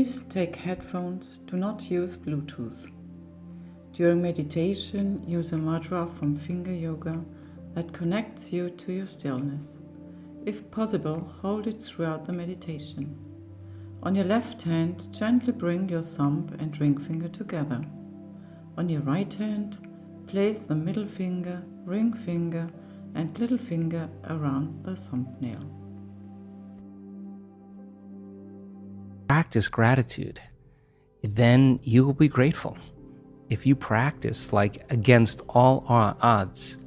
Please take headphones, do not use Bluetooth. During meditation, use a mudra from finger yoga that connects you to your stillness. If possible, hold it throughout the meditation. On your left hand, gently bring your thumb and ring finger together. On your right hand, place the middle finger, ring finger, and little finger around the thumbnail. Practice gratitude, then you will be grateful. If you practice like against all odds,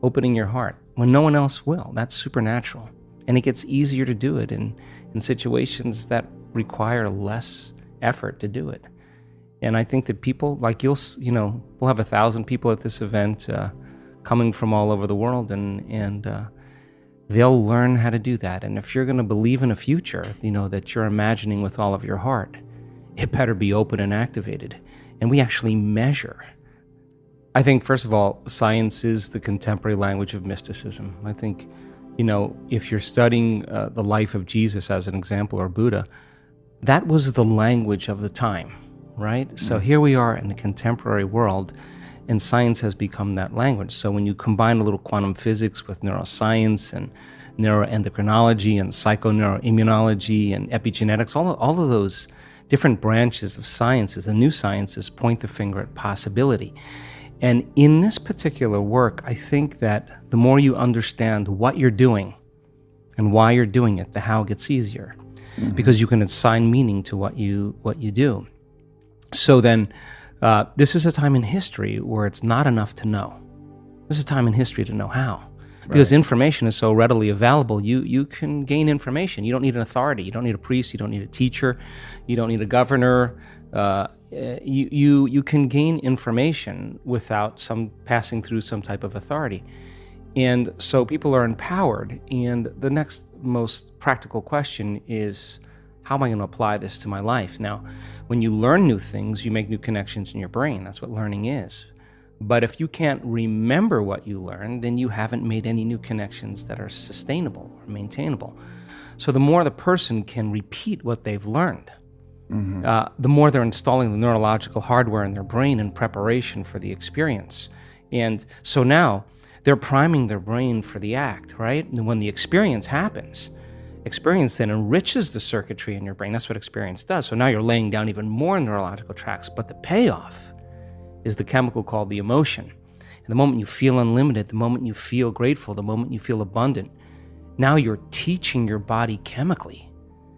opening your heart when no one else will, that's supernatural. And it gets easier to do it in situations that require less effort to do it. And I think that people, like we'll have 1,000 people at this event coming from all over the world, and they'll learn how to do that. And if you're going to believe in a future, that you're imagining with all of your heart, it better be open and activated. And we actually measure. I think, first of all, science is the contemporary language of mysticism. I think, if you're studying the life of Jesus as an example, or Buddha, that was the language of the time, right? So here we are in the contemporary world, and science has become that language. So when you combine a little quantum physics with neuroscience and neuroendocrinology and psychoneuroimmunology and epigenetics, all of those different branches of sciences, the new sciences, point the finger at possibility. And in this particular work, I think that the more you understand what you're doing and why you're doing it, the how gets easier, because you can assign meaning to what you do. So then, this is a time in history where it's not enough to know. This is a time in history to know how. Because information is so readily available, you can gain information. You don't need an authority. You don't need a priest. You don't need a teacher. You don't need a governor. You can gain information without passing through some type of authority. And so people are empowered. And the next most practical question is, how am I going to apply this to my life? Now, when you learn new things, you make new connections in your brain. That's what learning is. But if you can't remember what you learned, then you haven't made any new connections that are sustainable or maintainable. So the more the person can repeat what they've learned, the more they're installing the neurological hardware in their brain in preparation for the experience. And so now they're priming their brain for the act, right? And when the experience happens, experience then enriches the circuitry in your brain. That's what experience does. So now you're laying down even more neurological tracks, but the payoff is the chemical called the emotion. And the moment you feel unlimited, the moment you feel grateful, the moment you feel abundant, now you're teaching your body chemically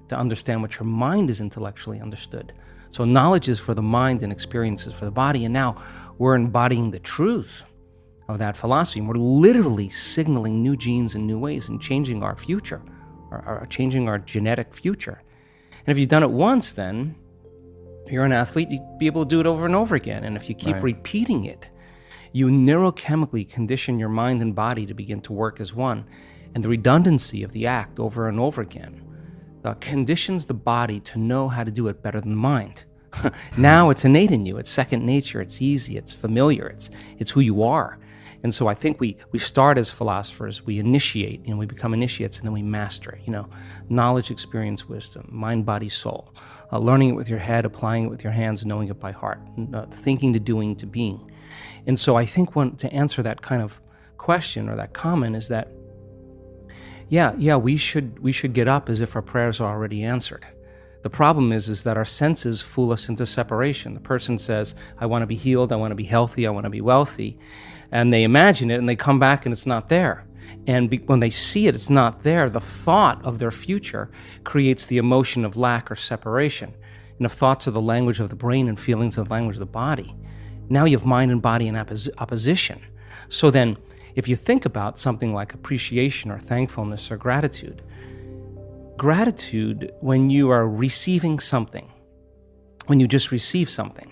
to understand what your mind is intellectually understood. So knowledge is for the mind and experience is for the body. And now we're embodying the truth of that philosophy. And we're literally signaling new genes in new ways and changing our future, or changing our genetic future. And if you've done it once, then you're an athlete, you'd be able to do it over and over again. And if you keep repeating it, you neurochemically condition your mind and body to begin to work as one. And the redundancy of the act over and over again conditions the body to know how to do it better than the mind. Now it's innate in you. It's second nature. It's easy. It's familiar. It's who you are. And so I think we start as philosophers, we initiate, we become initiates, and then we master it. Knowledge, experience, wisdom, mind, body, soul. Learning it with your head, applying it with your hands, knowing it by heart, thinking to doing to being. And so I think to answer that kind of question or that comment is that, we should get up as if our prayers are already answered. The problem is that our senses fool us into separation. The person says, I want to be healed, I want to be healthy, I want to be wealthy. And they imagine it and they come back and it's not there. And when they see it, it's not there. The thought of their future creates the emotion of lack or separation. And if thoughts are the language of the brain and feelings are the language of the body, now you have mind and body in opposition. So then, if you think about something like appreciation or thankfulness or gratitude, when you are receiving something, when you just receive something,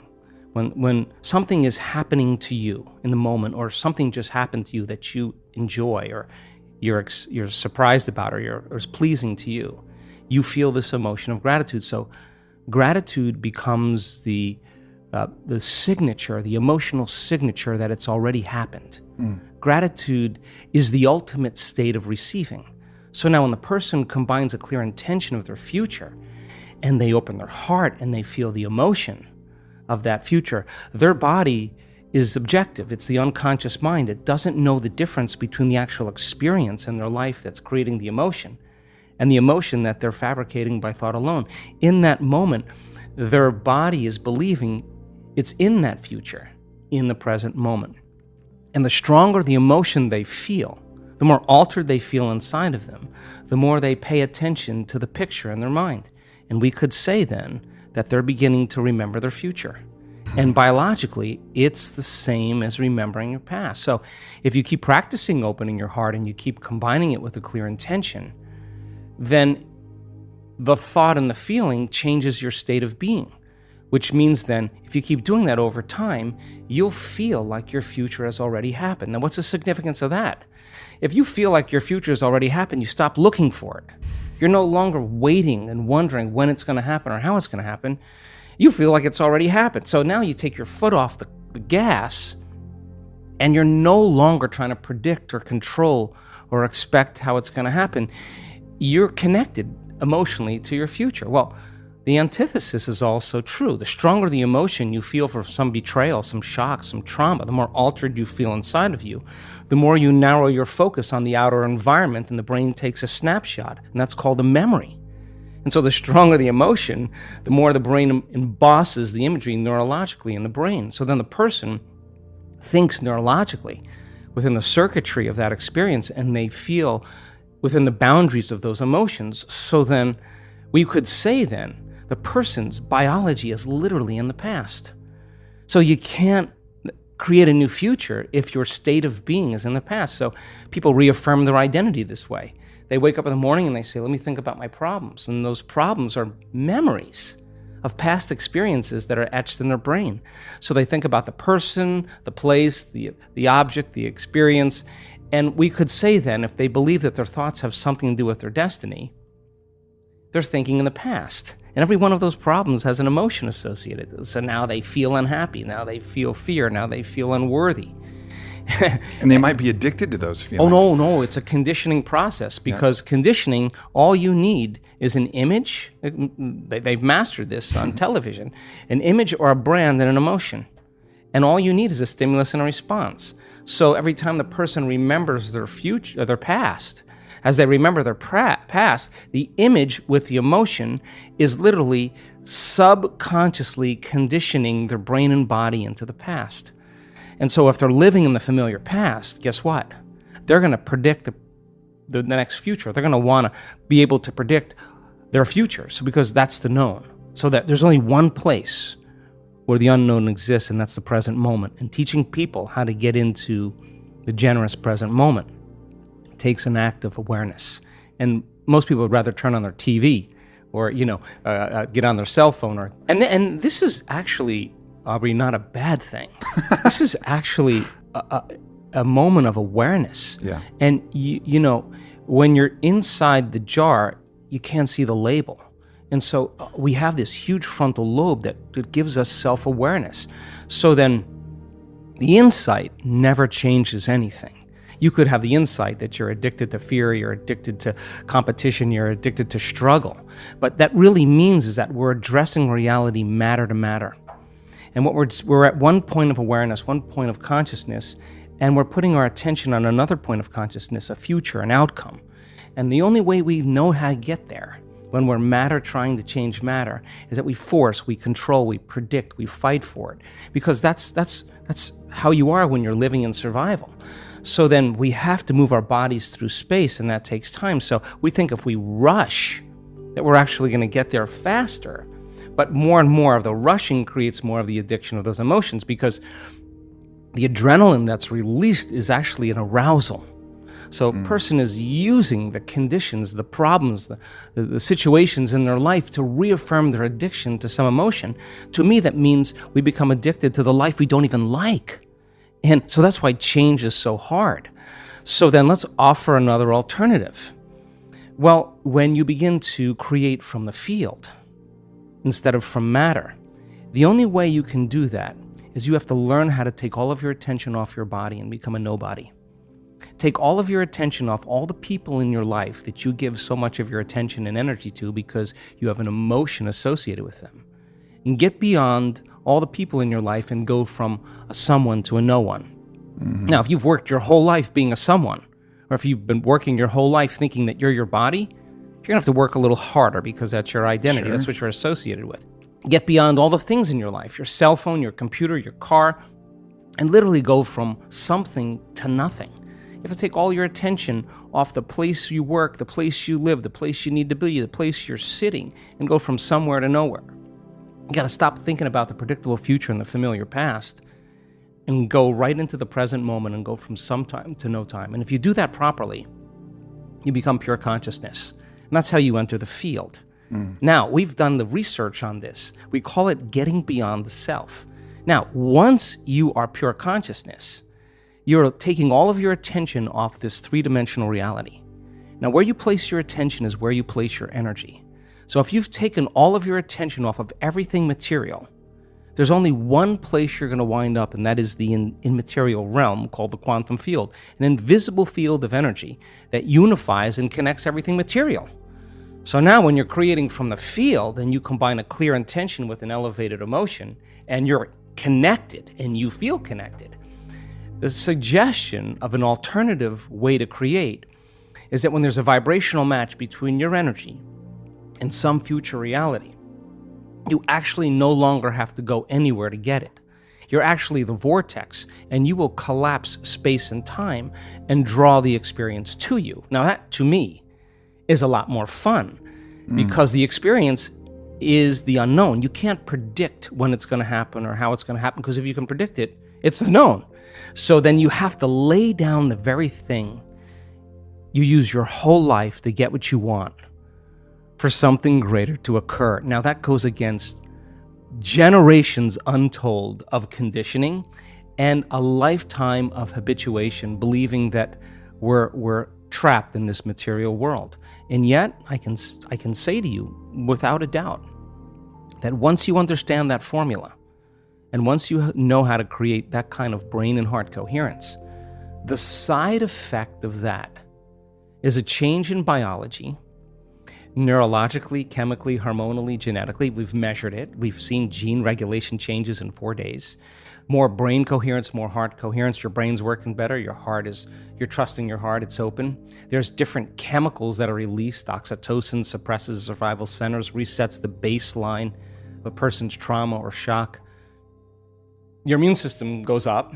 when something is happening to you in the moment, or something just happened to you that you enjoy, or you're surprised about, or is pleasing to you, you feel this emotion of gratitude. So gratitude becomes the signature, the emotional signature that it's already happened. Gratitude is the ultimate state of receiving. So now when the person combines a clear intention of their future and they open their heart and they feel the emotion of that future, their body is objective. It's the unconscious mind. It doesn't know the difference between the actual experience in their life that's creating the emotion and the emotion that they're fabricating by thought alone. In that moment, their body is believing it's in that future, in the present moment. And the stronger the emotion they feel, the more altered they feel inside of them, the more they pay attention to the picture in their mind. And we could say then that they're beginning to remember their future. And biologically, it's the same as remembering your past. So if you keep practicing opening your heart and you keep combining it with a clear intention, then the thought and the feeling changes your state of being, which means then if you keep doing that over time, you'll feel like your future has already happened. Now, what's the significance of that? If you feel like your future has already happened, you stop looking for it. You're no longer waiting and wondering when it's going to happen or how it's going to happen. You feel like it's already happened. So now you take your foot off the gas and you're no longer trying to predict or control or expect how it's going to happen. You're connected emotionally to your future. Well, the antithesis is also true. The stronger the emotion you feel for some betrayal, some shock, some trauma, the more altered you feel inside of you, the more you narrow your focus on the outer environment and the brain takes a snapshot, and that's called a memory. And so the stronger the emotion, the more the brain embosses the imagery neurologically in the brain. So then the person thinks neurologically within the circuitry of that experience, and they feel within the boundaries of those emotions. So then we could say then the person's biology is literally in the past. So you can't create a new future if your state of being is in the past. So people reaffirm their identity this way. They wake up in the morning and they say, let me think about my problems. And those problems are memories of past experiences that are etched in their brain. So they think about the person, the place, the object, the experience. And we could say then, if they believe that their thoughts have something to do with their destiny, they're thinking in the past. And every one of those problems has an emotion associated. So now they feel unhappy, now they feel fear, now they feel unworthy. And they might be addicted to those feelings. Oh, no, it's a conditioning process, because conditioning, all you need is an image. They've mastered this on television, an image or a brand and an emotion. And all you need is a stimulus and a response. So every time the person remembers their future, their past, as they remember their past, the image with the emotion is literally subconsciously conditioning their brain and body into the past. And so if they're living in the familiar past, guess what? They're going to predict the next future. They're going to want to be able to predict their future, so because that's the known. So that there's only one place where the unknown exists, and that's the present moment. And teaching people how to get into the generous present moment takes an act of awareness. And most people would rather turn on their TV or, get on their cell phone. And this is actually, Aubrey, not a bad thing. This is actually a moment of awareness. Yeah. And, when you're inside the jar, you can't see the label. And so we have this huge frontal lobe that gives us self-awareness. So then the insight never changes anything. You could have the insight that you're addicted to fear, you're addicted to competition, you're addicted to struggle. But that really means is that we're addressing reality matter to matter. And what we're at one point of awareness, one point of consciousness, and we're putting our attention on another point of consciousness, a future, an outcome. And the only way we know how to get there, when we're matter trying to change matter, is that we force, we control, we predict, we fight for it. Because that's how you are when you're living in survival. So then we have to move our bodies through space, and that takes time. So we think if we rush, that we're actually going to get there faster. But more and more of the rushing creates more of the addiction of those emotions, because the adrenaline that's released is actually an arousal. So a person is using the conditions, the problems, the situations in their life to reaffirm their addiction to some emotion. To me, that means we become addicted to the life we don't even like. And so that's why change is so hard. So then let's offer another alternative. Well, when you begin to create from the field instead of from matter, the only way you can do that is you have to learn how to take all of your attention off your body and become a nobody. take all of your attention off all the people in your life that you give so much of your attention and energy to because you have an emotion associated with them, and get beyond all the people in your life and go from a someone to a no one. Now, if you've worked your whole life being a someone, or if you've been working your whole life thinking that you're your body, you're going to have to work a little harder because that's your identity. That's what you're associated with. Get beyond all the things in your life, your cell phone, your computer, your car, and literally go from something to nothing. You have to take all your attention off the place you work, the place you live, the place you need to be, the place you're sitting, and go from somewhere to nowhere. You got to stop thinking about the predictable future and the familiar past and go right into the present moment and go from some time to no time. And if you do that properly, you become pure consciousness. And that's how you enter the field. Now, we've done the research on this. We call it getting beyond the self. Now, once you are pure consciousness, you're taking all of your attention off this three-dimensional reality. Now, where you place your attention is where you place your energy. So if you've taken all of your attention off of everything material, there's only one place you're going to wind up, and that is the immaterial realm called the quantum field, an invisible field of energy that unifies and connects everything material. So now when you're creating from the field and you combine a clear intention with an elevated emotion, and you're connected and you feel connected, the suggestion of an alternative way to create is that when there's a vibrational match between your energy and some future reality, you actually no longer have to go anywhere to get it. You're actually the vortex, and you will collapse space and time and draw the experience to you. Now that, to me, is a lot more fun because the experience is the unknown. You can't predict when it's going to happen or how it's going to happen, because if you can predict it, it's the known. So then you have to lay down the very thing you use your whole life to get what you want for something greater to occur. Now that goes against generations untold of conditioning and a lifetime of habituation, believing that we're trapped in this material world. And yet I can say to you without a doubt that once you understand that formula, and once you know how to create that kind of brain and heart coherence, the side effect of that is a change in biology, neurologically, chemically, hormonally, genetically. We've measured it. We've seen gene regulation changes in 4 days. More brain coherence, more heart coherence. Your brain's working better. You're trusting your heart. It's open. There's different chemicals that are released. Oxytocin suppresses survival centers, resets the baseline of a person's trauma or shock. Your immune system goes up.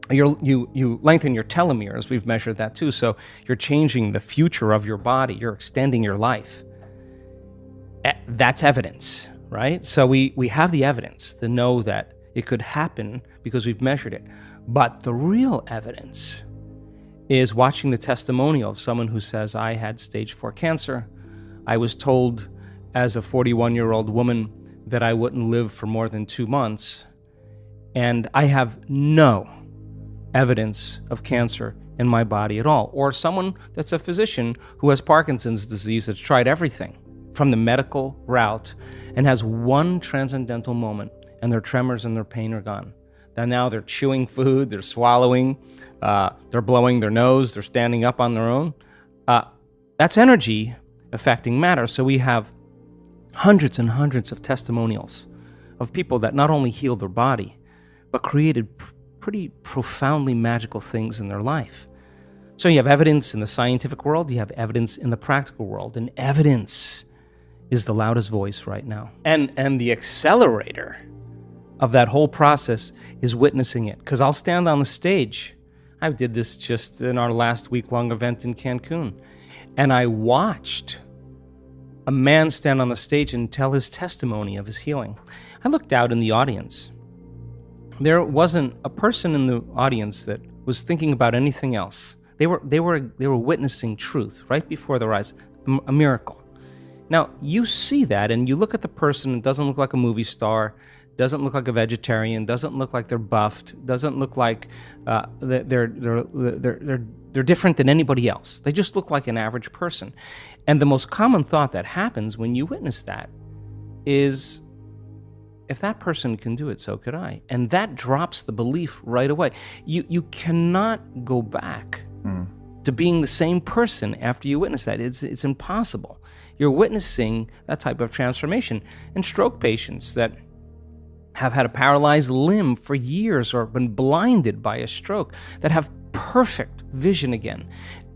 You lengthen your telomeres. We've measured that too. So you're changing the future of your body. You're extending your life. That's evidence, right? So we have the evidence to know that it could happen because we've measured it. But the real evidence is watching the testimonial of someone who says, I had stage 4 cancer. I was told as a 41-year-old woman that I wouldn't live for more than 2 months. And I have no evidence of cancer in my body at all. Or someone that's a physician who has Parkinson's disease, that's tried everything from the medical route and has one transcendental moment, and their tremors and their pain are gone. And now they're chewing food, they're swallowing, they're blowing their nose, they're standing up on their own. That's energy affecting matter. So we have hundreds and hundreds of testimonials of people that not only healed their body, but created pretty profoundly magical things in their life. So you have evidence in the scientific world, you have evidence in the practical world, and evidence is the loudest voice right now. And the accelerator of that whole process is witnessing it. Because I'll stand on the stage. I did this just in our last week-long event in Cancun. And I watched a man stand on the stage and tell his testimony of his healing. I looked out in the audience. There wasn't a person in the audience that was thinking about anything else. They were witnessing truth right before their eyes, a miracle. Now, you see that and you look at the person, it doesn't look like a movie star, doesn't look like a vegetarian, doesn't look like they're buffed, doesn't look like they're different than anybody else. They just look like an average person. And the most common thought that happens when you witness that is, if that person can do it, so could I. And that drops the belief right away. You cannot go back to being the same person after you witness that. It's impossible. You're witnessing that type of transformation. And stroke patients that have had a paralyzed limb for years or been blinded by a stroke, that have perfect vision again.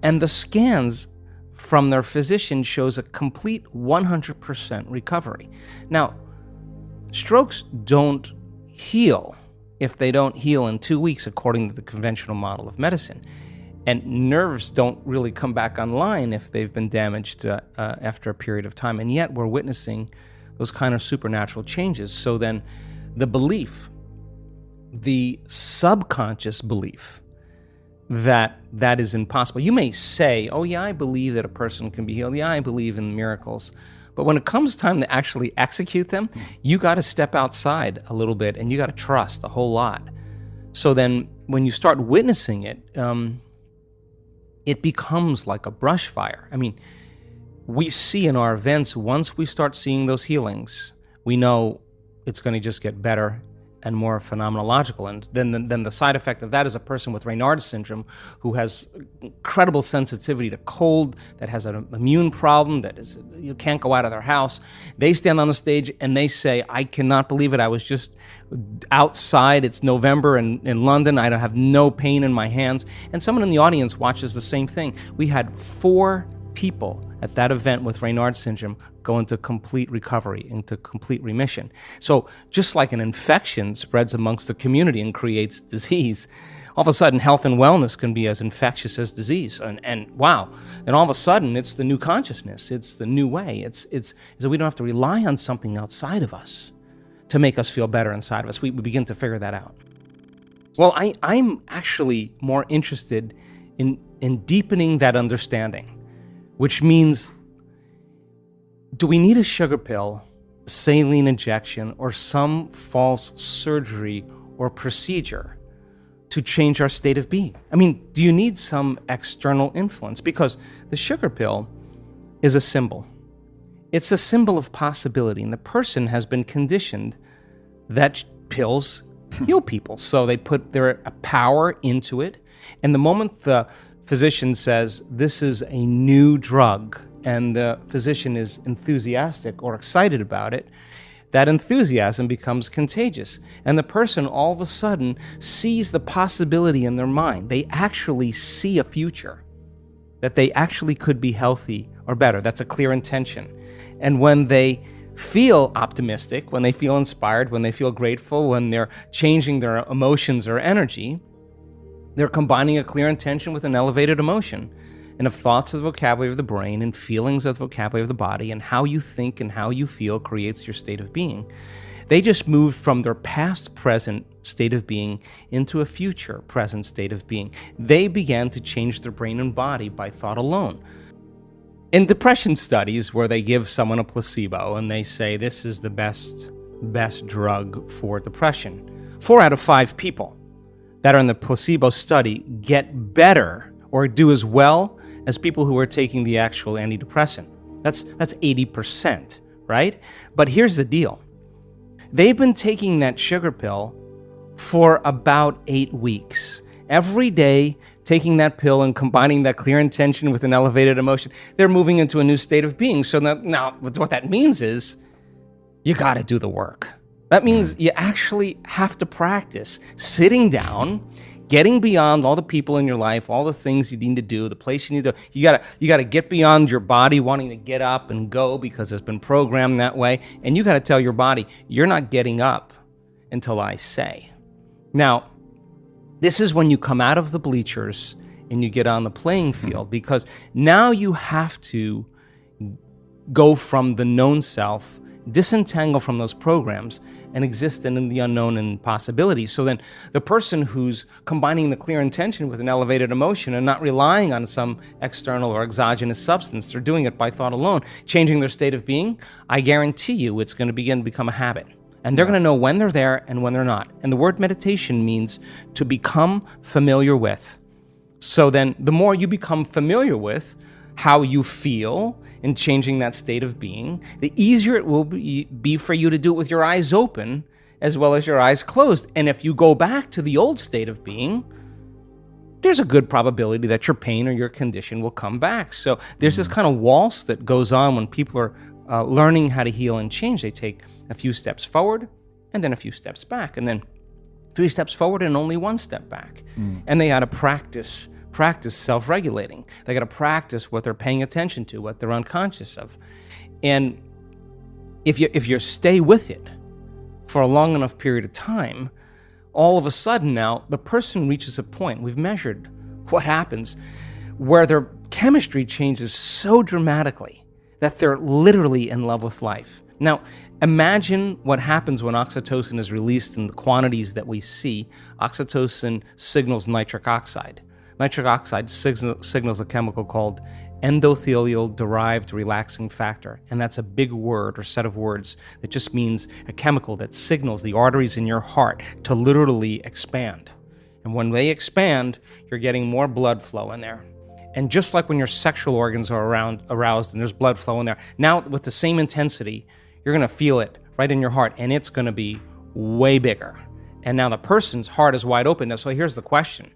And the scans from their physician shows a complete 100% recovery. Now, strokes don't heal if they don't heal in 2 weeks, according to the conventional model of medicine. And nerves don't really come back online if they've been damaged after a period of time. And yet we're witnessing those kind of supernatural changes. So then the belief, the subconscious belief that that is impossible. You may say, oh yeah, I believe that a person can be healed. Yeah, I believe in miracles. But when it comes time to actually execute them, you got to step outside a little bit and you got to trust a whole lot. So then when you start witnessing it, it becomes like a brush fire. I mean, we see in our events, once we start seeing those healings, we know it's going to just get better and more phenomenological. And then the side effect of that is a person with Raynaud's syndrome who has incredible sensitivity to cold, that has an immune problem, that is, you can't go out of their house. They stand on the stage and they say, I cannot believe it. I was just outside. It's November in London. I have no pain in my hands. And someone in the audience watches the same thing. We had 4 people at that event with Raynaud's syndrome go into complete recovery, into complete remission. So just like an infection spreads amongst the community and creates disease, all of a sudden health and wellness can be as infectious as disease. And wow, and all of a sudden it's the new consciousness, it's the new way. It's so we don't have to rely on something outside of us to make us feel better inside of us. We begin to figure that out. Well, I'm actually more interested in deepening that understanding, which means, do we need a sugar pill, saline injection, or some false surgery or procedure to change our state of being? I mean, do you need some external influence? Because the sugar pill is a symbol. It's a symbol of possibility, and the person has been conditioned that pills heal people. So they put their power into it, and the moment the physician says, this is a new drug, and the physician is enthusiastic or excited about it, that enthusiasm becomes contagious. And the person all of a sudden sees the possibility in their mind. They actually see a future, that they actually could be healthy or better. That's a clear intention. And when they feel optimistic, when they feel inspired, when they feel grateful, when they're changing their emotions or energy, they're combining a clear intention with an elevated emotion. And if thoughts are the vocabulary of the brain and feelings are the vocabulary of the body, and how you think and how you feel creates your state of being, they just moved from their past present state of being into a future present state of being. They began to change their brain and body by thought alone. In depression studies where they give someone a placebo and they say this is the best drug for depression, 4 out of 5 people that are in the placebo study get better or do as well as people who are taking the actual antidepressant. That's 80%, right? But here's the deal. They've been taking that sugar pill for about 8 weeks. Every day, taking that pill and combining that clear intention with an elevated emotion, they're moving into a new state of being. So now what that means is you got to do the work. That means you actually have to practice sitting down, getting beyond all the people in your life, all the things you need to do, the place you need to. You gotta get beyond your body wanting to get up and go because it's been programmed that way, and you got to tell your body you're not getting up until I say. Now, this is when you come out of the bleachers and you get on the playing field, because now you have to go from the known self, disentangle from those programs, and exist in the unknown and possibilities. So then the person who's combining the clear intention with an elevated emotion and not relying on some external or exogenous substance, they're doing it by thought alone, changing their state of being, I guarantee you it's going to begin to become a habit. And they're going to know when they're there and when they're not. And the word meditation means to become familiar with. So then the more you become familiar with how you feel and changing that state of being, the easier it will be for you to do it with your eyes open as well as your eyes closed. And if you go back to the old state of being, there's a good probability that your pain or your condition will come back. So there's this kind of waltz that goes on when people are learning how to heal and change. They take a few steps forward and then a few steps back, and then 3 steps forward and only 1 step back. And they got to practice self-regulating. They got to practice what they're paying attention to, what they're unconscious of. And if you stay with it for a long enough period of time, all of a sudden now the person reaches a point, we've measured what happens, where their chemistry changes so dramatically that they're literally in love with life. Now, imagine what happens when oxytocin is released in the quantities that we see. Oxytocin signals nitric oxide. Nitric oxide signals a chemical called endothelial-derived relaxing factor, and that's a big word or set of words that just means a chemical that signals the arteries in your heart to literally expand. And when they expand, you're getting more blood flow in there. And just like when your sexual organs are aroused and there's blood flow in there, now with the same intensity, you're going to feel it right in your heart, and it's going to be way bigger. And now the person's heart is wide open. So here's the question.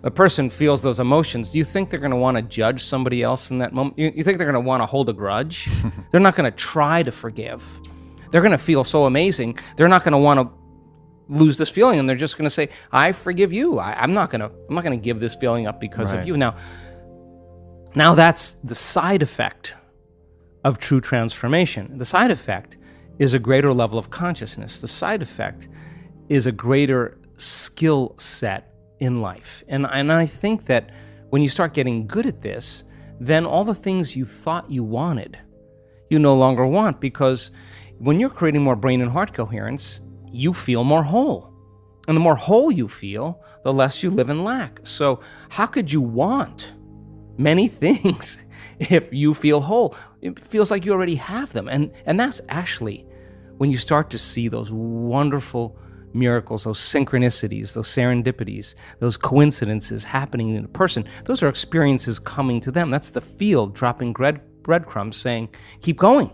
The person feels those emotions. Do you think they're going to want to judge somebody else in that moment? You think they're going to want to hold a grudge? They're not going to try to forgive. They're going to feel so amazing. They're not going to want to lose this feeling, and they're just going to say, "I forgive you. I'm not going to give this feeling up because of you." Now that's the side effect of true transformation. The side effect is a greater level of consciousness. The side effect is a greater skill set in life. And I think that when you start getting good at this, then all the things you thought you wanted, you no longer want, because when you're creating more brain and heart coherence, you feel more whole. And the more whole you feel, the less you live in lack. So how could you want many things if you feel whole? It feels like you already have them. And that's actually when you start to see those wonderful miracles, those synchronicities, those serendipities, those coincidences happening in a person. Those are experiences coming to them. That's the field dropping breadcrumbs saying, keep going,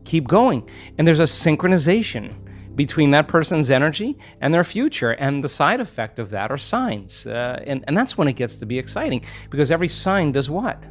keep going. And there's a synchronization between that person's energy and their future, and the side effect of that are signs. And that's when it gets to be exciting, because every sign does what?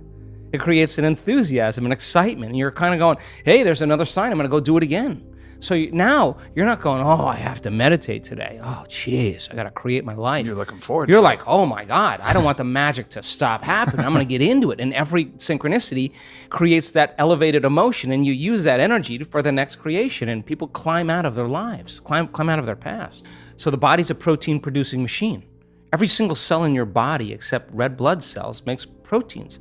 It creates an enthusiasm, an excitement. And you're kind of going, hey, there's another sign, I'm going to go do it again. So now you're not going, oh, I have to meditate today. Oh, geez, I got to create my life. You're looking forward to it. You're like, oh my God, I don't want the magic to stop happening. I'm going to get into it. And every synchronicity creates that elevated emotion, and you use that energy for the next creation. And people climb out of their lives, climb out of their past. So the body's a protein-producing machine. Every single cell in your body except red blood cells makes proteins.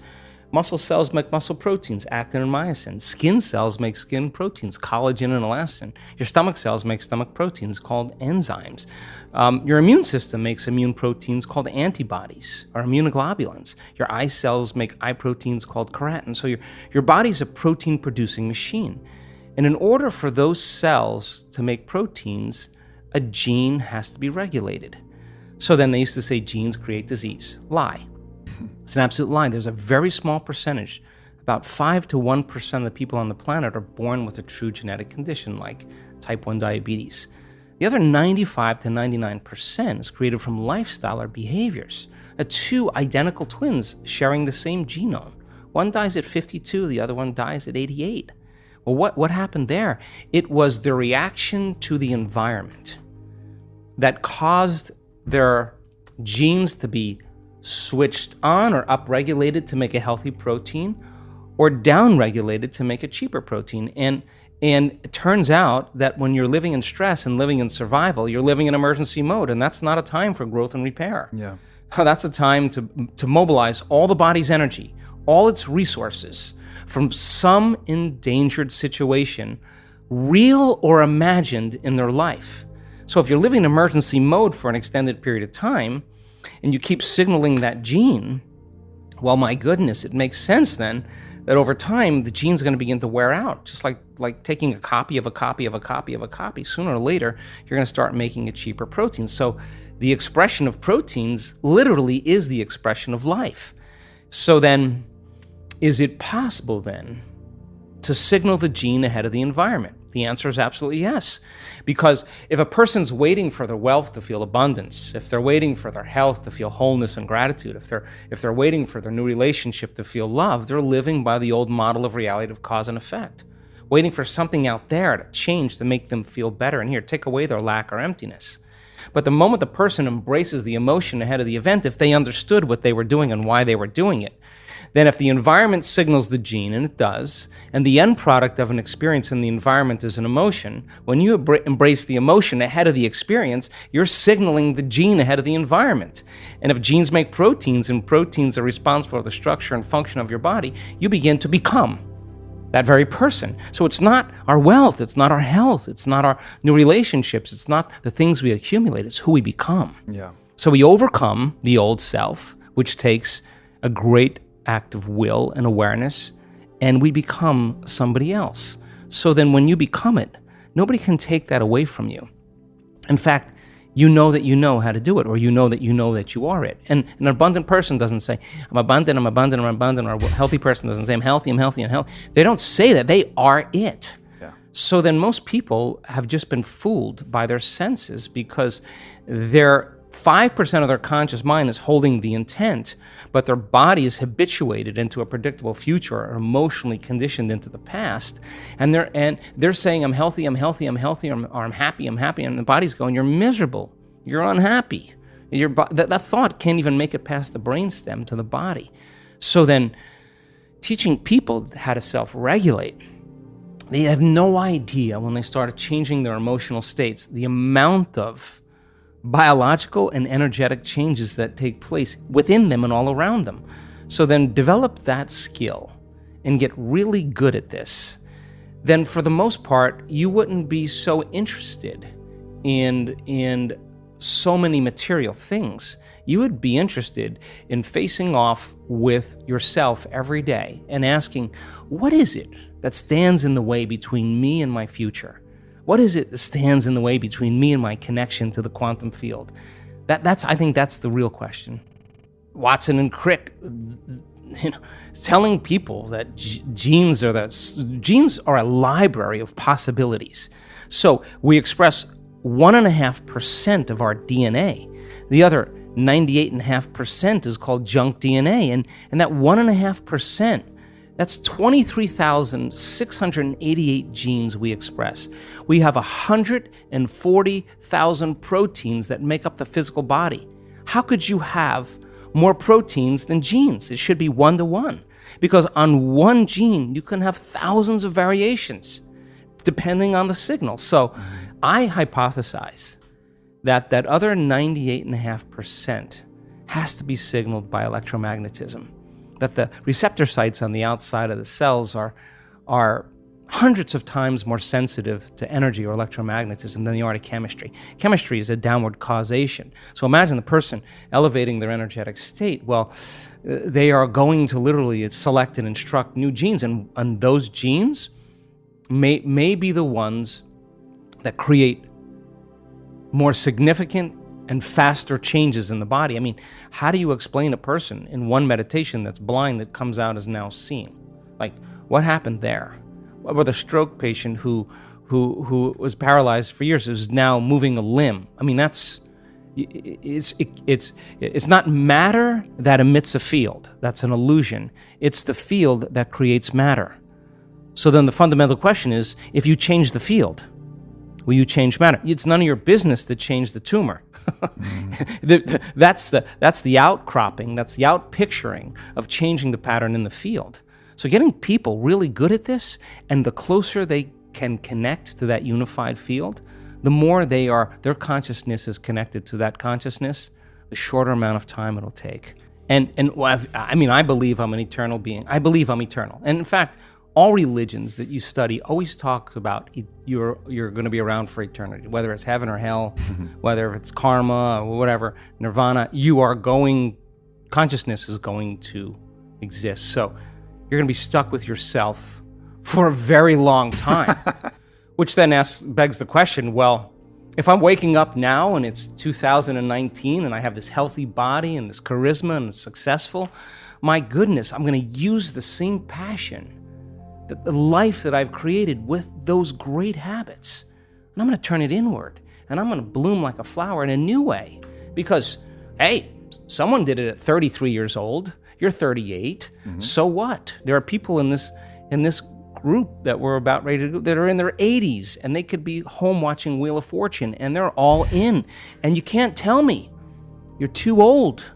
Muscle cells make muscle proteins, actin and myosin. Skin cells make skin proteins, collagen and elastin. Your stomach cells make stomach proteins called enzymes. Your immune system makes immune proteins called antibodies or immunoglobulins. Your eye cells make eye proteins called keratin. So your body's a protein-producing machine. And in order for those cells to make proteins, a gene has to be regulated. So then they used to say genes create disease. Lie. It's an absolute lie. There's a very small percentage, about 5 to 1% of the people on the planet are born with a true genetic condition like type 1 diabetes. The other 95 to 99% is created from lifestyle or behaviors. 2 identical twins sharing the same genome. One dies at 52, the other one dies at 88. Well, what happened there? It was the reaction to the environment that caused their genes to be switched on or upregulated to make a healthy protein, or downregulated to make a cheaper protein. And it turns out that when you're living in stress and living in survival, you're living in emergency mode, and that's not a time for growth and repair. Yeah. That's a time to mobilize all the body's energy, all its resources from some endangered situation, real or imagined, in their life. So if you're living in emergency mode for an extended period of time, and you keep signaling that gene, well, my goodness, it makes sense then that over time the gene's going to begin to wear out, just like taking a copy of a copy of a copy of a copy. Sooner or later, you're going to start making a cheaper protein. So the expression of proteins literally is the expression of life. So then, is it possible then to signal the gene ahead of the environment? The answer is absolutely yes. Because if a person's waiting for their wealth to feel abundance, if they're waiting for their health to feel wholeness and gratitude, if they're waiting for their new relationship to feel love, they're living by the old model of reality of cause and effect, waiting for something out there to change to make them feel better. And here, take away their lack or emptiness. But the moment the person embraces the emotion ahead of the event, if they understood what they were doing and why they were doing it, then if the environment signals the gene, and it does, and the end product of an experience in the environment is an emotion, when you embrace the emotion ahead of the experience, you're signaling the gene ahead of the environment. And if genes make proteins, and proteins are responsible for the structure and function of your body, you begin to become that very person. So it's not our wealth, it's not our health, it's not our new relationships, it's not the things we accumulate, it's who we become. Yeah. So we overcome the old self, which takes a great act of will and awareness, and we become somebody else. So then when you become it, nobody can take that away from you. In fact, you know that you know how to do it, or you know that you are it. And an abundant person doesn't say, I'm abundant, I'm abundant, I'm abundant, or a healthy person doesn't say, I'm healthy, I'm healthy, I'm healthy. They don't say that, they are it. Yeah. So then most people have just been fooled by their senses because they're 5% of their conscious mind is holding the intent, but their body is habituated into a predictable future or emotionally conditioned into the past. And they're saying, I'm healthy, I'm healthy, I'm healthy, or I'm happy, I'm happy. And the body's going, you're miserable, you're unhappy. That thought can't even make it past the brainstem to the body. So then teaching people how to self-regulate, they have no idea when they start changing their emotional states, the amount of biological and energetic changes that take place within them and all around them. So then develop that skill and get really good at this. Then for the most part, you wouldn't be so interested in so many material things. You would be interested in facing off with yourself every day and asking, what is it that stands in the way between me and my future? What is it that stands in the way between me and my connection to the quantum field? I think that's the real question. Watson and Crick, telling people that genes are a library of possibilities. So we express 1.5% of our DNA. The other 98.5% is called junk DNA, and that 1.5%. That's 23,688 genes we express. We have 140,000 proteins that make up the physical body. How could you have more proteins than genes? It should be 1-to-1. Because on one gene, you can have thousands of variations depending on the signal. So I hypothesize that other 98.5% has to be signaled by electromagnetism. That the receptor sites on the outside of the cells are hundreds of times more sensitive to energy or electromagnetism than they are to chemistry. Chemistry is a downward causation. So imagine the person elevating their energetic state. Well, they are going to literally select and instruct new genes, and those genes may be the ones that create more significant and faster changes in the body. I mean, how do you explain a person in one meditation that's blind that comes out as now seeing? Like, what happened there? What about a stroke patient who was paralyzed for years is now moving a limb? I mean, it's not matter that emits a field. That's an illusion. It's the field that creates matter. So then the fundamental question is, if you change the field, will you change matter? It's none of your business to change the tumor. That's the outcropping, that's the outpicturing of changing the pattern in the field. So getting people really good at this, and the closer they can connect to that unified field, the more their consciousness is connected to that consciousness, the shorter amount of time it'll take. And I believe I'm an eternal being. I believe I'm eternal. And in fact, all religions that you study always talk about you're going to be around for eternity, whether it's heaven or hell, whether it's karma or whatever, nirvana. Consciousness is going to exist. So you're going to be stuck with yourself for a very long time, which then begs the question, well, if I'm waking up now and it's 2019 and I have this healthy body and this charisma and I'm successful, my goodness, I'm going to use the same passion, the life that I've created with those great habits, and I'm going to turn it inward, and I'm going to bloom like a flower in a new way. Because, hey, someone did it at 33 years old. You're 38. So what? There are people in this group that we're about ready to go that are in their 80s, and they could be home watching Wheel of Fortune, and they're all in. And you can't tell me you're too old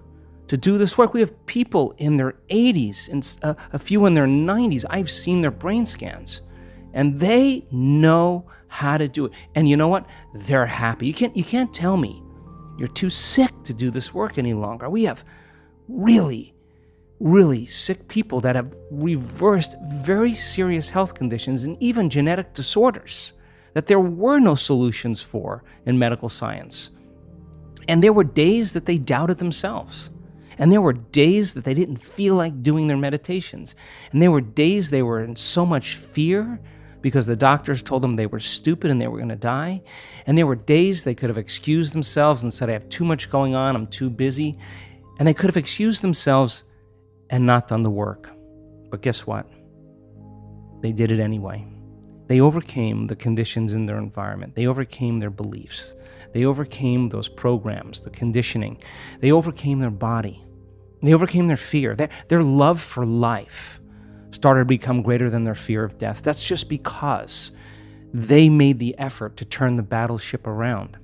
to do this work. We have people in their 80s and a few in their 90s. I've seen their brain scans, and they know how to do it. And you know what? They're happy. You can't tell me you're too sick to do this work any longer. We have really, really sick people that have reversed very serious health conditions and even genetic disorders that there were no solutions for in medical science. And there were days that they doubted themselves. And there were days that they didn't feel like doing their meditations. And there were days they were in so much fear because the doctors told them they were stupid and they were going to die. And there were days they could have excused themselves and said, I have too much going on, I'm too busy. And they could have excused themselves and not done the work. But guess what? They did it anyway. They overcame the conditions in their environment. They overcame their beliefs. They overcame those programs, the conditioning. They overcame their body. They overcame their fear. Their love for life started to become greater than their fear of death. That's just because they made the effort to turn the battleship around.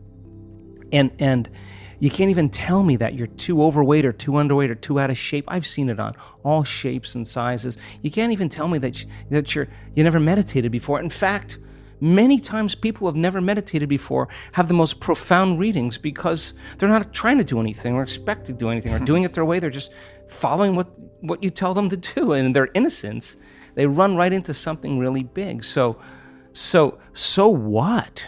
And you can't even tell me that you're too overweight or too underweight or too out of shape. I've seen it on all shapes and sizes. You can't even tell me that you never meditated before. In fact, many times people who have never meditated before have the most profound readings because they're not trying to do anything or expect to do anything or doing it their way. They're just following what you tell them to do. And in their innocence, they run right into something really big. So what?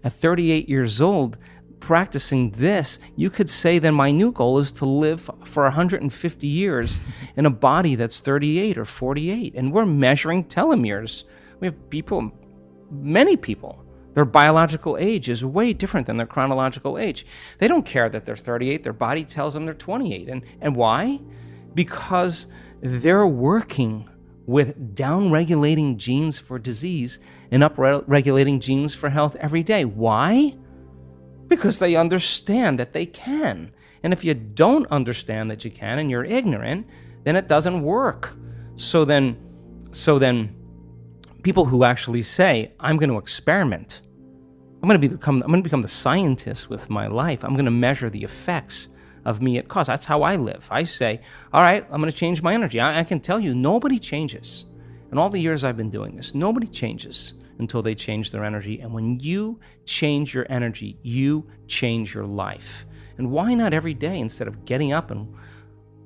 At 38 years old, practicing this, you could say then my new goal is to live for 150 years in a body that's 38 or 48. And we're measuring telomeres. We have people, many people, their biological age is way different than their chronological age. They don't care that they're 38. Their body tells them they're 28. And why? Because they're working with down-regulating genes for disease and up-regulating genes for health every day. Why? Because they understand that they can. And if you don't understand that you can and you're ignorant, then it doesn't work. So then people who actually say, I'm going to experiment. I'm going to become the scientist with my life. I'm going to measure the effects of me at cause. That's how I live. I say, all right, I'm going to change my energy. I can tell you, nobody changes. In all the years I've been doing this, nobody changes until they change their energy. And when you change your energy, you change your life. And why not every day instead of getting up and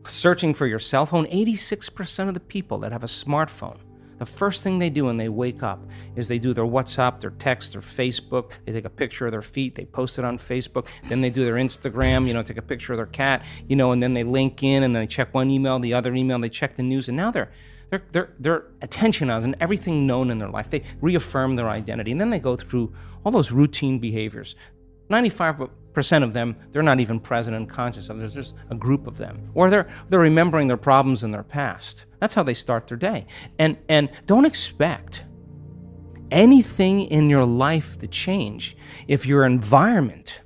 searching for your cell phone? 86% of the people that have a smartphone, the first thing they do when they wake up is they do their WhatsApp, their text, their Facebook. They take a picture of their feet, they post it on Facebook. Then they do their Instagram, take a picture of their cat, and then they link in and then they check one email, the other email, they check the news, and now their attention on everything known in their life. They reaffirm their identity, and then they go through all those routine behaviors. 95% of them, they're not even present and conscious of. There's just a group of them. Or they're remembering their problems in their past. That's how they start their day. And don't expect anything in your life to change if your environment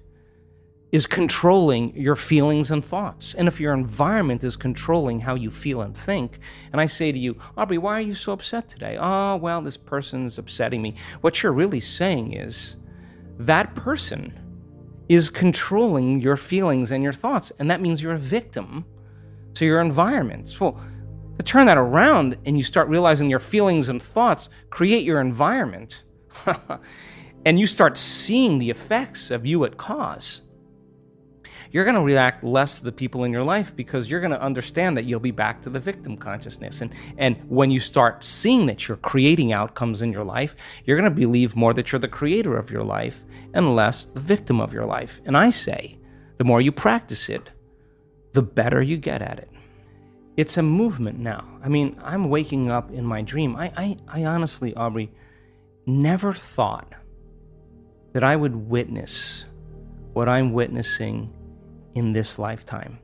is controlling your feelings and thoughts. And if your environment is controlling how you feel and think, and I say to you, Aubrey, why are you so upset today? Oh, well, this person is upsetting me. What you're really saying is that person is controlling your feelings and your thoughts, and that means you're a victim to your environment. So to turn that around and you start realizing your feelings and thoughts create your environment, and you start seeing the effects of you at cause, you're going to react less to the people in your life because you're going to understand that you'll be back to the victim consciousness. And when you start seeing that you're creating outcomes in your life, you're going to believe more that you're the creator of your life and less the victim of your life. And I say, the more you practice it, the better you get at it. It's a movement now. I mean, I'm waking up in my dream. I honestly, Aubrey, never thought that I would witness what I'm witnessing in this lifetime.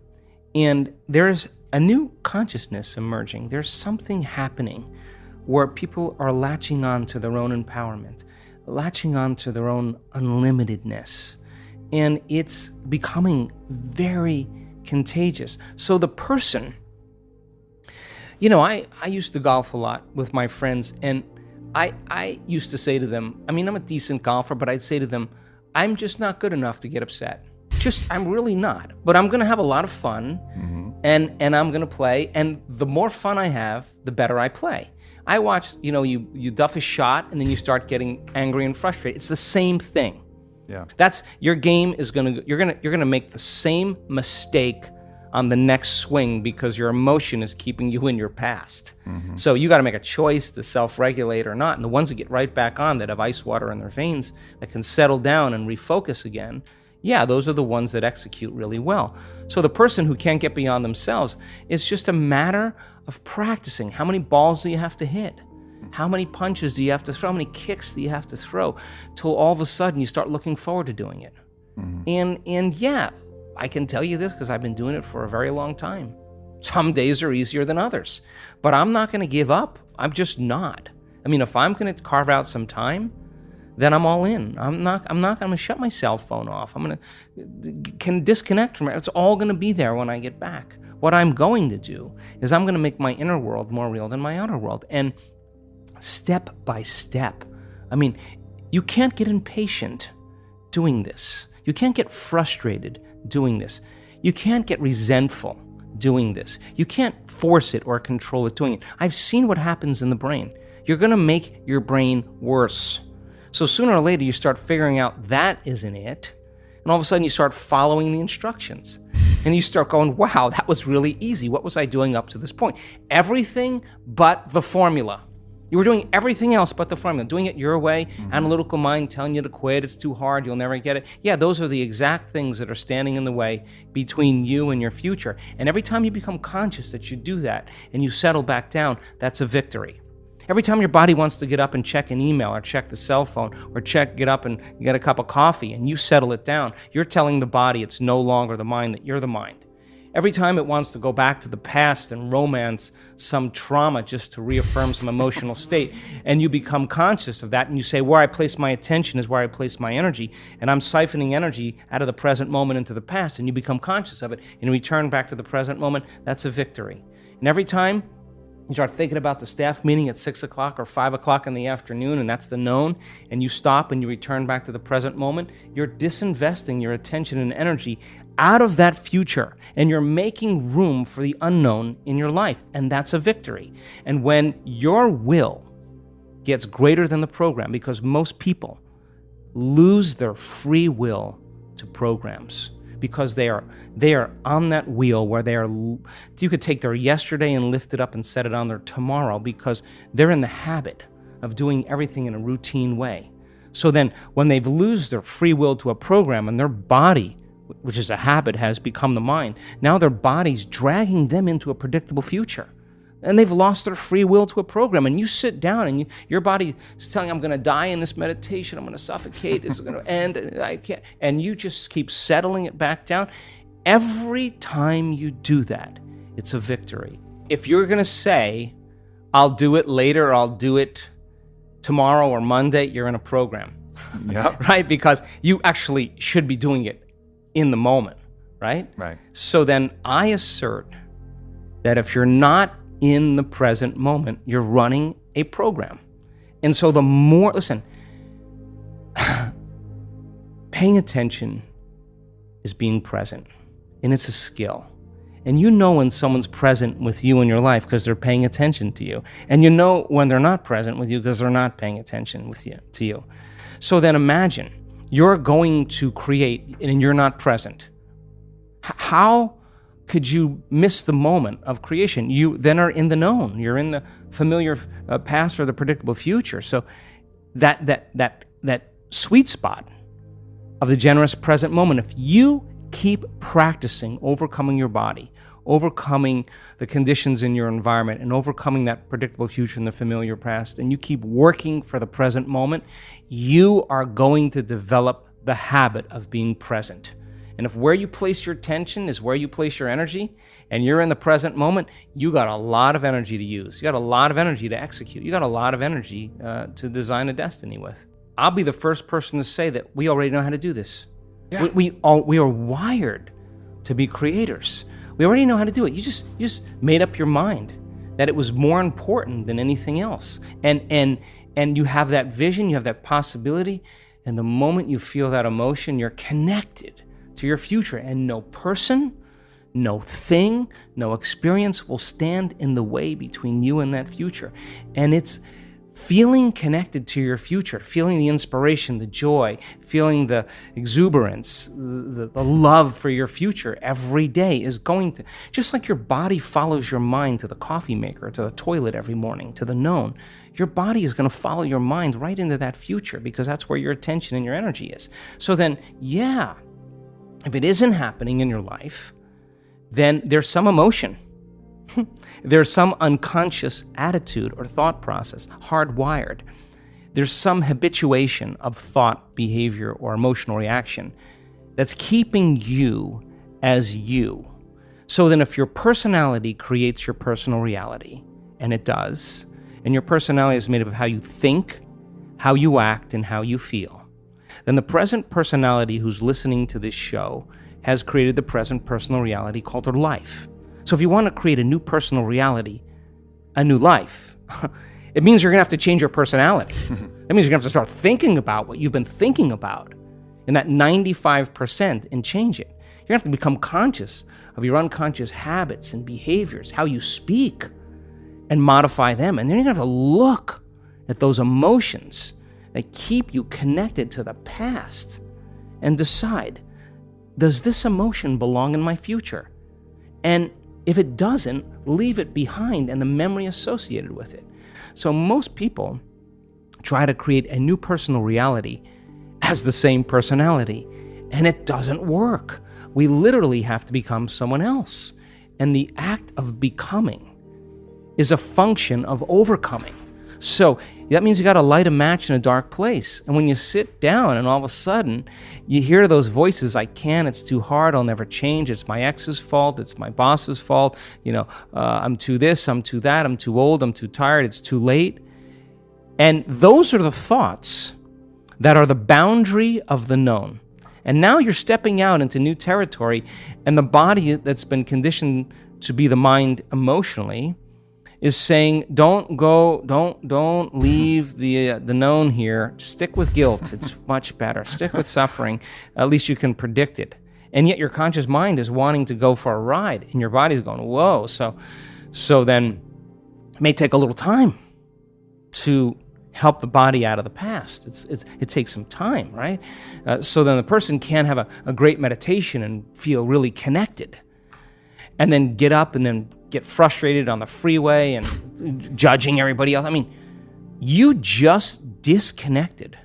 And there's a new consciousness emerging. There's something happening where people are latching on to their own empowerment, latching on to their own unlimitedness. And it's becoming very contagious. So the person, I used to golf a lot with my friends, and I used to say to them, I'm a decent golfer, but I'd say to them, I'm just not good enough to get upset. I'm really not. But I'm going to have a lot of fun, and I'm going to play. And the more fun I have, the better I play. I watch, you duff a shot, and then you start getting angry and frustrated. It's the same thing. Yeah. That's your game is you're gonna make the same mistake on the next swing because your emotion is keeping you in your past. So you got to make a choice to self-regulate or not. And the ones that get right back on, that have ice water in their veins, that can settle down and refocus again, yeah, those are the ones that execute really well. So the person who can't get beyond themselves, it's just a matter of practicing. How many balls do you have to hit? How many punches do you have to throw? How many kicks do you have to throw? Till all of a sudden you start looking forward to doing it. And yeah, I can tell you this because I've been doing it for a very long time. Some days are easier than others, but I'm not going to give up. I'm just not. If I'm going to carve out some time, then I'm all in. I'm not going to shut my cell phone off. I'm going to disconnect from it. It's all going to be there when I get back. What I'm going to do is I'm going to make my inner world more real than my outer world. And step by step. You can't get impatient doing this. You can't get frustrated doing this. You can't get resentful doing this. You can't force it or control it doing it. I've seen what happens in the brain. You're going to make your brain worse. So sooner or later, you start figuring out that isn't it. And all of a sudden, you start following the instructions. And you start going, wow, that was really easy. What was I doing up to this point? Everything but the formula. You were doing everything else but the formula, doing it your way, analytical mind telling you to quit, it's too hard, you'll never get it. Yeah, those are the exact things that are standing in the way between you and your future. And every time you become conscious that you do that and you settle back down, that's a victory. Every time your body wants to get up and check an email or check the cell phone or get up and get a cup of coffee and you settle it down, you're telling the body it's no longer the mind, that you're the mind. Every time it wants to go back to the past and romance some trauma just to reaffirm some emotional state, and you become conscious of that and you say, where I place my attention is where I place my energy, and I'm siphoning energy out of the present moment into the past, and you become conscious of it and return back to the present moment, that's a victory. And every time you start thinking about the staff meeting at 6 o'clock or 5 o'clock in the afternoon, and that's the known, and you stop and you return back to the present moment, you're disinvesting your attention and energy out of that future, and you're making room for the unknown in your life, and that's a victory. And when your will gets greater than the program, because most people lose their free will to programs, because they are on that wheel where you could take their yesterday and lift it up and set it on their tomorrow, because they're in the habit of doing everything in a routine way. So then when they lose their free will to a program and their body, which is a habit, has become the mind, now their body's dragging them into a predictable future. And they've lost their free will to a program. And you sit down and your body is telling you, I'm going to die in this meditation. I'm going to suffocate. This is going to end. I can't. And you just keep settling it back down. Every time you do that, it's a victory. If you're going to say, I'll do it later, or I'll do it tomorrow or Monday, you're in a program. Yep. Right? Because you actually should be doing it in the moment. Right? Right. So then I assert that if you're not in the present moment, you're running a program. And so the more, listen, paying attention is being present, and it's a skill. And you know when someone's present with you in your life because they're paying attention to you. And you know when they're not present with you because they're not paying attention to you. So then imagine you're going to create and you're not present. How could you miss the moment of creation? You then are in the known. You're in the familiar past or the predictable future. So that sweet spot of the generous present moment, if you keep practicing overcoming your body, overcoming the conditions in your environment, and overcoming that predictable future and the familiar past, and you keep working for the present moment, you are going to develop the habit of being present. And if where you place your attention is where you place your energy, and you're in the present moment, you got a lot of energy to use. You got a lot of energy to execute. You got a lot of energy to design a destiny with. I'll be the first person to say that we already know how to do this. Yeah. We are wired to be creators. We already know how to do it. You just made up your mind that it was more important than anything else. And you have that vision, you have that possibility, and the moment you feel that emotion, you're connected to your future, and no person, no thing, no experience will stand in the way between you and that future. And it's feeling connected to your future, feeling the inspiration, the joy, feeling the exuberance, the love for your future every day is going to, just like your body follows your mind to the coffee maker, to the toilet every morning, to the known, your body is going to follow your mind right into that future because that's where your attention and your energy is. So then, yeah, if it isn't happening in your life, then there's some emotion. There's some unconscious attitude or thought process, hardwired. There's some habituation of thought, behavior, or emotional reaction that's keeping you as you. So then if your personality creates your personal reality, and it does, and your personality is made up of how you think, how you act, and how you feel, then the present personality who's listening to this show has created the present personal reality called their life. So if you want to create a new personal reality, a new life, it means you're going to have to change your personality. That means you're going to have to start thinking about what you've been thinking about in that 95% and change it. You're going to have to become conscious of your unconscious habits and behaviors, how you speak, and modify them. And then you're going to have to look at those emotions that keep you connected to the past and decide, does this emotion belong in my future? And if it doesn't, leave it behind and the memory associated with it. So most people try to create a new personal reality as the same personality, and it doesn't work. We literally have to become someone else. And the act of becoming is a function of overcoming. So that means you got to light a match in a dark place. And when you sit down and all of a sudden you hear those voices, I can't, it's too hard, I'll never change, it's my ex's fault, it's my boss's fault, I'm too this, I'm too that, I'm too old, I'm too tired, it's too late. And those are the thoughts that are the boundary of the known. And now you're stepping out into new territory, and the body that's been conditioned to be the mind emotionally is saying, don't leave the known here. Stick with guilt. It's much better. Stick with suffering. At least you can predict it. And yet your conscious mind is wanting to go for a ride, and your body's going, whoa. So then it may take a little time to help the body out of the past. It takes some time, right? So then the person can have a great meditation and feel really connected, and then get up and then get frustrated on the freeway and judging everybody else. I mean, you just disconnected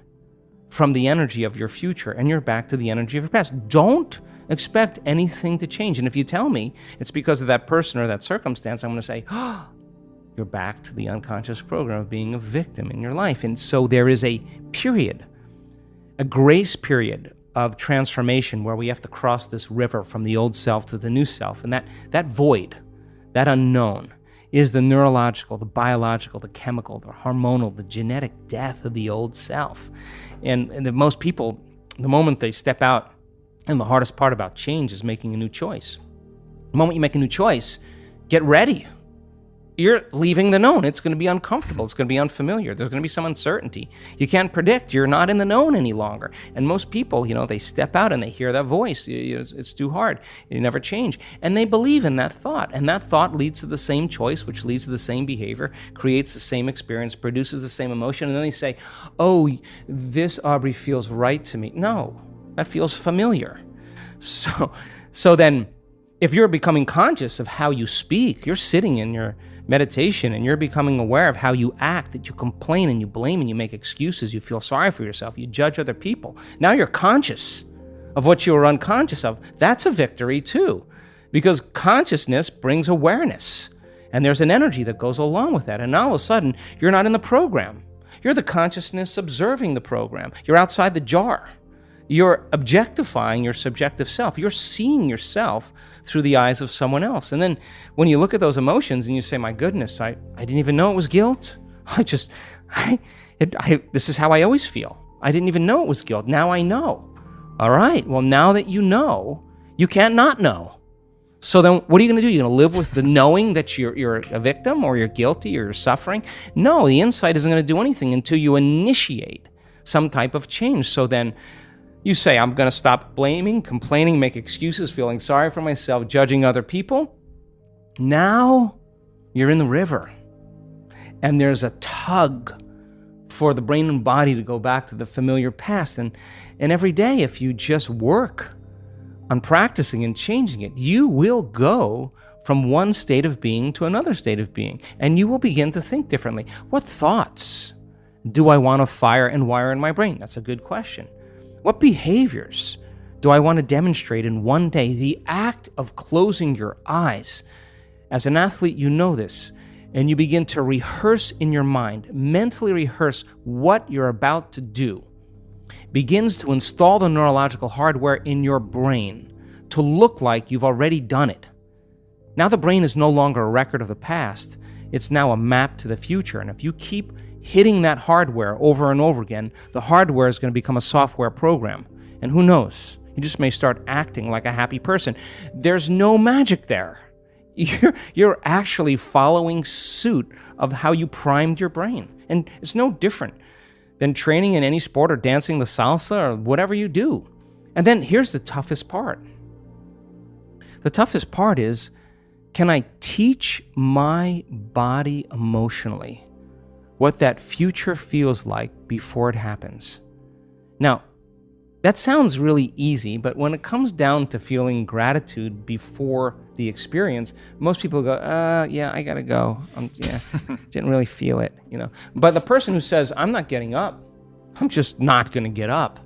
from the energy of your future, and you're back to the energy of your past. Don't expect anything to change. And if you tell me it's because of that person or that circumstance, I'm going to say, oh, you're back to the unconscious program of being a victim in your life. And so there is a period, a grace period of transformation where we have to cross this river from the old self to the new self. And that void, that unknown, is the neurological, the biological, the chemical, the hormonal, the genetic death of the old self. And most people, the moment they step out, and the hardest part about change is making a new choice. The moment you make a new choice, get ready. You're leaving the known. It's going to be uncomfortable. It's going to be unfamiliar. There's going to be some uncertainty. You can't predict. You're not in the known any longer. And most people, they step out and they hear that voice. It's too hard. You never change. And they believe in that thought. And that thought leads to the same choice, which leads to the same behavior, creates the same experience, produces the same emotion. And then they say, oh, this, Aubrey, feels right to me. No, that feels familiar. So then, if you're becoming conscious of how you speak, you're sitting in your meditation and you're becoming aware of how you act, that you complain and you blame and you make excuses, you feel sorry for yourself, you judge other people. Now you're conscious of what you were unconscious of. That's a victory too, because consciousness brings awareness, and there's an energy that goes along with that. And now all of a sudden, you're not in the program. You're the consciousness observing the program. You're outside the jar. you're objectifying your subjective self. You're seeing yourself through the eyes of someone else. And then when you look at those emotions and you say, my goodness, I didn't even know it was guilt. This is how I always feel. I didn't even know it was guilt. Now I know. All right, well, now that you know, you can't not know. So then what are you going to do? You're going to live with the knowing that you're a victim or you're guilty or you're suffering? No, the insight isn't going to do anything until you initiate some type of change. So then you say, I'm going to stop blaming, complaining, make excuses, feeling sorry for myself, judging other people. Now you're in the river. And there's a tug for the brain and body to go back to the familiar past. And every day, if you just work on practicing and changing it, you will go from one state of being to another state of being. And you will begin to think differently. What thoughts do I want to fire and wire in my brain? That's a good question. What behaviors do I want to demonstrate in one day? The act of closing your eyes. As an athlete, you know this. And you begin to rehearse in your mind, mentally rehearse what you're about to do, begins to install the neurological hardware in your brain to look like you've already done it. Now the brain is no longer a record of the past. It's now a map to the future. And if you keep hitting that hardware over and over again, the hardware is going to become a software program. And who knows? You just may start acting like a happy person. There's no magic there. You're actually following suit of how you primed your brain. And it's no different than training in any sport or dancing the salsa or whatever you do. And then here's the toughest part. The toughest part is, can I teach my body emotionally what that future feels like before it happens? Now, that sounds really easy, but when it comes down to feeling gratitude before the experience, most people go, yeah, I gotta go. Didn't really feel it, But the person who says, I'm not getting up, I'm just not gonna get up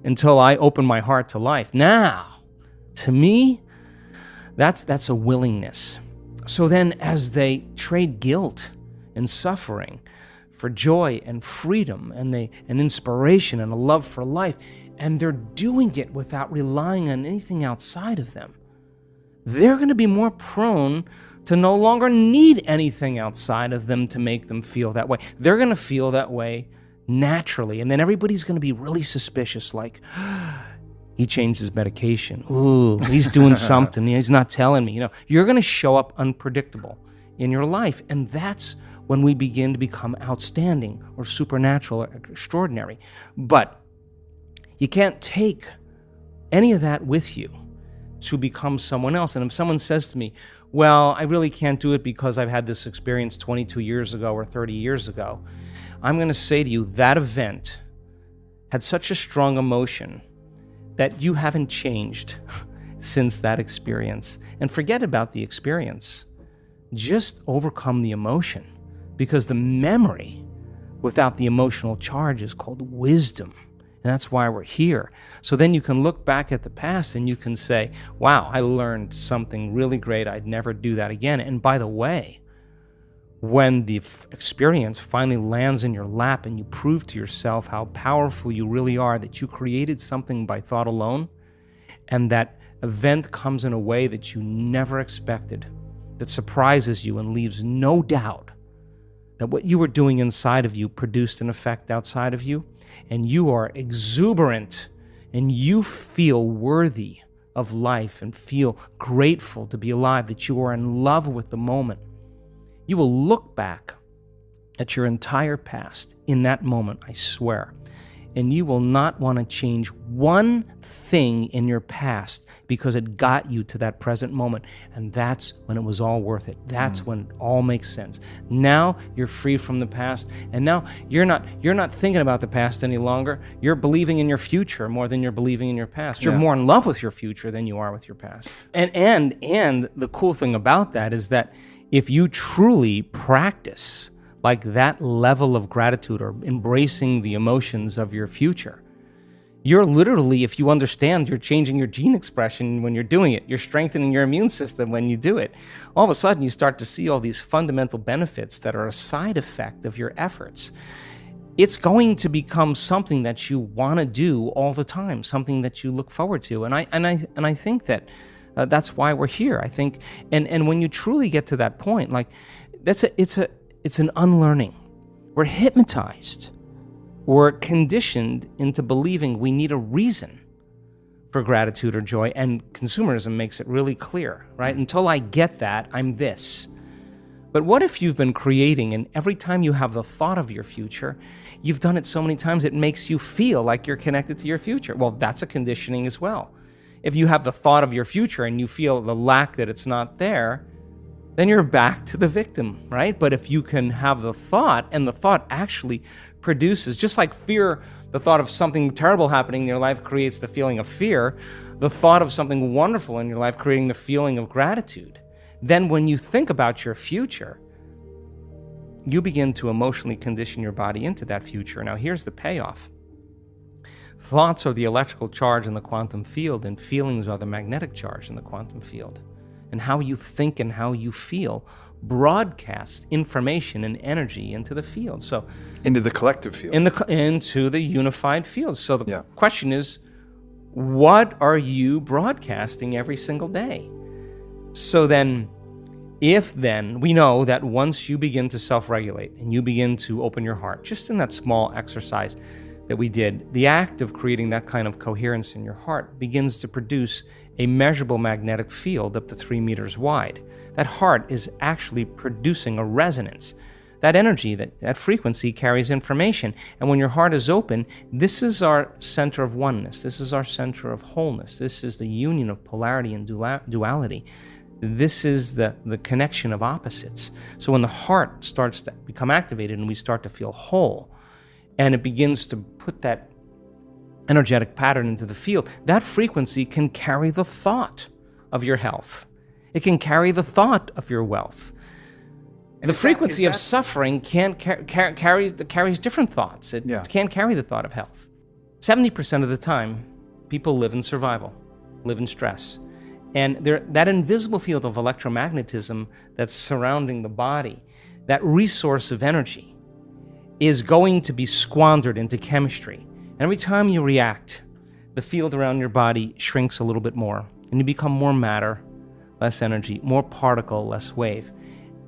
until I open my heart to life. Now, to me, that's a willingness. So then as they trade guilt and suffering for joy and freedom and inspiration and a love for life, and they're doing it without relying on anything outside of them, they're going to be more prone to no longer need anything outside of them to make them feel that way. They're going to feel that way naturally, and then everybody's going to be really suspicious, like, he changed his medication. Ooh, he's doing something. He's not telling me. You're going to show up unpredictable in your life, and that's when we begin to become outstanding or supernatural or extraordinary. But you can't take any of that with you to become someone else. And if someone says to me, well, I really can't do it because I've had this experience 22 years ago or 30 years ago, I'm going to say to you, that event had such a strong emotion that you haven't changed since that experience. And forget about the experience. Just overcome the emotion, because the memory without the emotional charge is called wisdom. And that's why we're here. So then you can look back at the past and you can say, wow, I learned something really great. I'd never do that again. And by the way, when the experience finally lands in your lap and you prove to yourself how powerful you really are, that you created something by thought alone, and that event comes in a way that you never expected, that surprises you and leaves no doubt that what you were doing inside of you produced an effect outside of you, and you are exuberant and you feel worthy of life and feel grateful to be alive, that you are in love with the moment, you will look back at your entire past in that moment, I swear, and you will not want to change one thing in your past because it got you to that present moment. And that's when it was all worth it. That's when it all makes sense. Now you're free from the past, and now you're not thinking about the past any longer. You're believing in your future more than you're believing in your past. You're more in love with your future than you are with your past. And the cool thing about that is that if you truly practice like that level of gratitude or embracing the emotions of your future, you're literally, if you understand, you're changing your gene expression when you're doing it. You're strengthening your immune system when you do it. All of a sudden, you start to see all these fundamental benefits that are a side effect of your efforts. it's going to become something that you want to do all the time, something that you look forward to. And I think that that's why we're here. I think, and when you truly get to that point, like it's an unlearning. We're hypnotized. We're conditioned into believing we need a reason for gratitude or joy, and consumerism makes it really clear, right? Until I get that, I'm this. But what if you've been creating, and every time you have the thought of your future, you've done it so many times it makes you feel like you're connected to your future? Well, that's a conditioning as well. If you have the thought of your future and you feel the lack that it's not there, then you're back to the victim, right? But if you can have the thought, and the thought actually produces, just like fear, the thought of something terrible happening in your life creates the feeling of fear, the thought of something wonderful in your life creating the feeling of gratitude. Then when you think about your future, you begin to emotionally condition your body into that future. Now here's the payoff. Thoughts are the electrical charge in the quantum field, and feelings are the magnetic charge in the quantum field. And how you think and how you feel broadcasts information and energy into the field. So into the collective field. Into the unified field. So the question is, what are you broadcasting every single day? So then, we know that once you begin to self-regulate and you begin to open your heart, just in that small exercise that we did, the act of creating that kind of coherence in your heart begins to produce a measurable magnetic field up to 3 meters wide. That heart is actually producing a resonance. That energy, that frequency carries information. And when your heart is open, this is our center of oneness. This is our center of wholeness. This is the union of polarity and duality. This is the connection of opposites. So when the heart starts to become activated and we start to feel whole, and it begins to put that energetic pattern into the field, that frequency can carry the thought of your health. It can carry the thought of your wealth. And the frequency of suffering carries different thoughts. It can't carry the thought of health. 70% of the time, people live in survival, live in stress. And that invisible field of electromagnetism that's surrounding the body, that resource of energy, is going to be squandered into chemistry. And every time you react, the field around your body shrinks a little bit more, and you become more matter, less energy, more particle, less wave.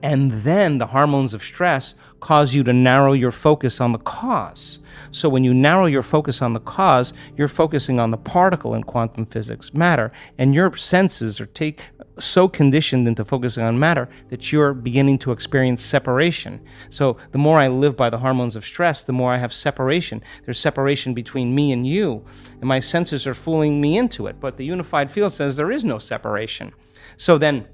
And then the hormones of stress cause you to narrow your focus on the cause. So when you narrow your focus on the cause, you're focusing on the particle in quantum physics, matter, and your senses are so conditioned into focusing on matter that you're beginning to experience separation. So the more I live by the hormones of stress, the more I have separation. There's separation between me and you, and my senses are fooling me into it. But the unified field says there is no separation. So then,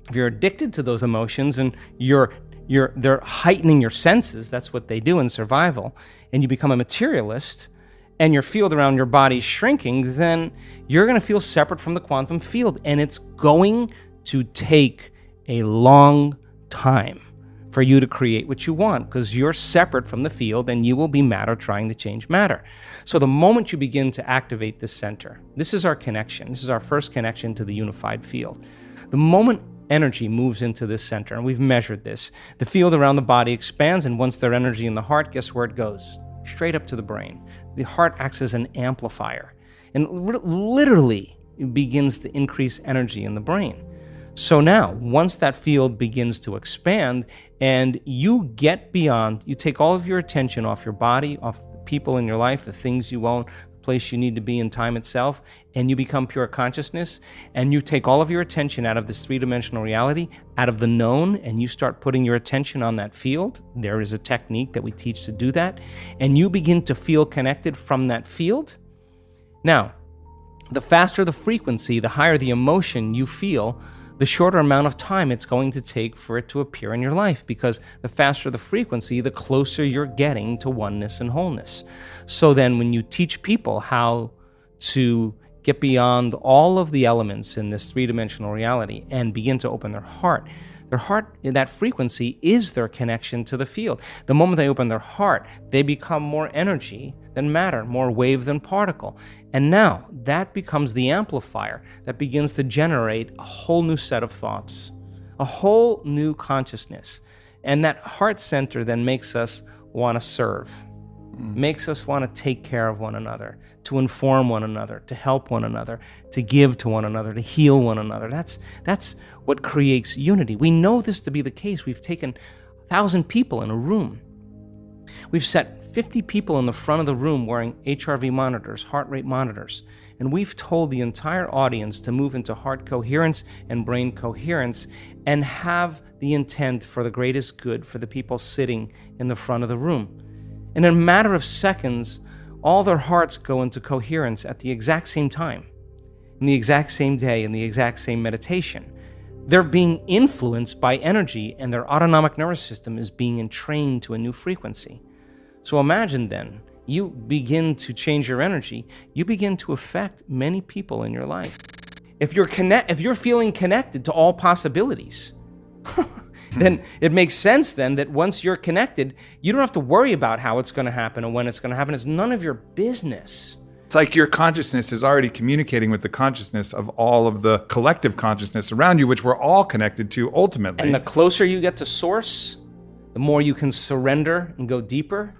if you're addicted to those emotions and they're heightening your senses, that's what they do in survival, and you become a materialist, and your field around your body is shrinking, then you're going to feel separate from the quantum field, and it's going to take a long time for you to create what you want, because you're separate from the field, and you will be matter trying to change matter. So the moment you begin to activate this center, this is our connection. This is our first connection to the unified field. The moment energy moves into this center, and we've measured this, the field around the body expands, and once there's energy in the heart, guess where it goes? Straight up to the brain. The heart acts as an amplifier, and literally begins to increase energy in the brain. So now, once that field begins to expand, and you get beyond, you take all of your attention off your body, off the people in your life, the things you own, place you need to be in time itself, and you become pure consciousness, and you take all of your attention out of this three-dimensional reality, out of the known, and you start putting your attention on that field. There is a technique that we teach to do that, and you begin to feel connected from that field. Now, the faster the frequency, the higher the emotion you feel, the shorter amount of time it's going to take for it to appear in your life, because the faster the frequency, the closer you're getting to oneness and wholeness. So then when you teach people how to get beyond all of the elements in this three-dimensional reality and begin to open their heart, that frequency is their connection to the field. The moment they open their heart, they become more energy than matter, more wave than particle. And now that becomes the amplifier that begins to generate a whole new set of thoughts, a whole new consciousness. And that heart center then makes us want to serve. makes us want to take care of one another, to inform one another, to help one another, to give to one another, to heal one another. That's what creates unity. We know this to be the case. We've taken 1,000 people in a room. We've set 50 people in the front of the room wearing HRV monitors, heart rate monitors, and we've told the entire audience to move into heart coherence and brain coherence and have the intent for the greatest good for the people sitting in the front of the room. And in a matter of seconds, all their hearts go into coherence at the exact same time, in the exact same day, in the exact same meditation. They're being influenced by energy, and their autonomic nervous system is being entrained to a new frequency. So imagine then, you begin to change your energy, you begin to affect many people in your life. If you're feeling connected to all possibilities, then it makes sense then that once you're connected, you don't have to worry about how it's going to happen or when it's going to happen. It's none of your business. It's like your consciousness is already communicating with the consciousness of all of the collective consciousness around you, which we're all connected to ultimately. And the closer you get to source, the more you can surrender and go deeper,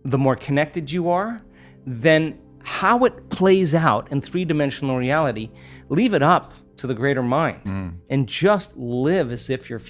the more connected you are. Then how it plays out in three-dimensional reality, leave it up to the greater mind and just live as if you're